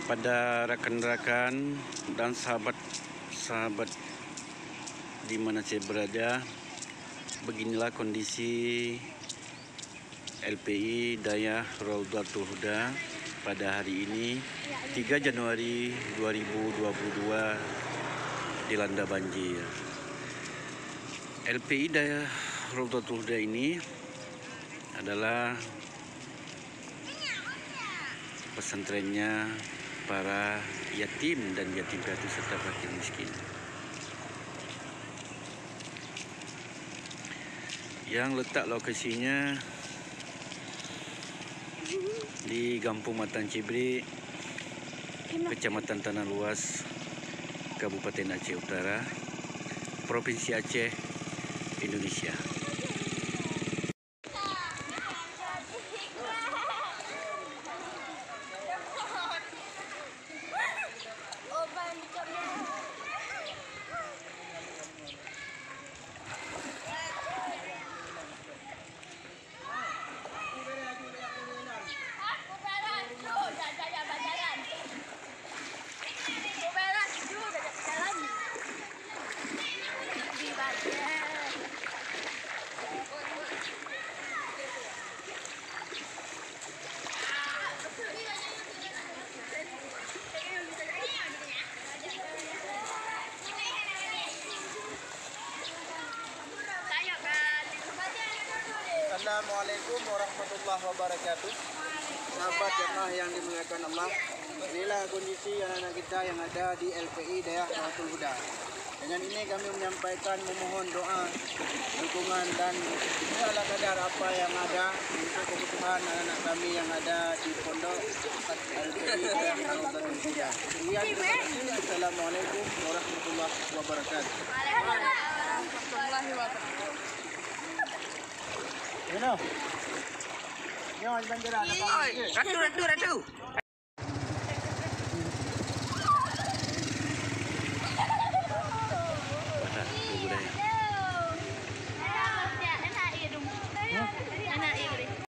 Pada rekan-rekan dan sahabat-sahabat di mana saya berada, beginilah kondisi LPI Dayah Raudhatul Huda pada hari ini 3 Januari 2022 dilanda banjir. LPI Dayah Raudhatul Huda ini adalah pesantrennya para yatim dan yatim piatu serta fakir miskin yang letak lokasinya di Kampung Matan Cibrik, Kecamatan Tanah Luas, Kabupaten Aceh Utara, Provinsi Aceh, Indonesia. Assalamualaikum warahmatullahi wabarakatuh. Sahabat jemaah yang dimuliakan Allah, inilah kondisi anak-anak kita yang ada di LPI Dayah Raudhatul Huda. Dengan ini kami menyampaikan memohon doa, dukungan dan segala kadar apa yang ada untuk kebutuhan anak-anak kami yang ada di pondok LPI Dayah Raudhatul Huda. Assalamualaikum warahmatullahi wabarakatuh. Warahmatullahi wabarakatuh. Ini banjiran. Ratu.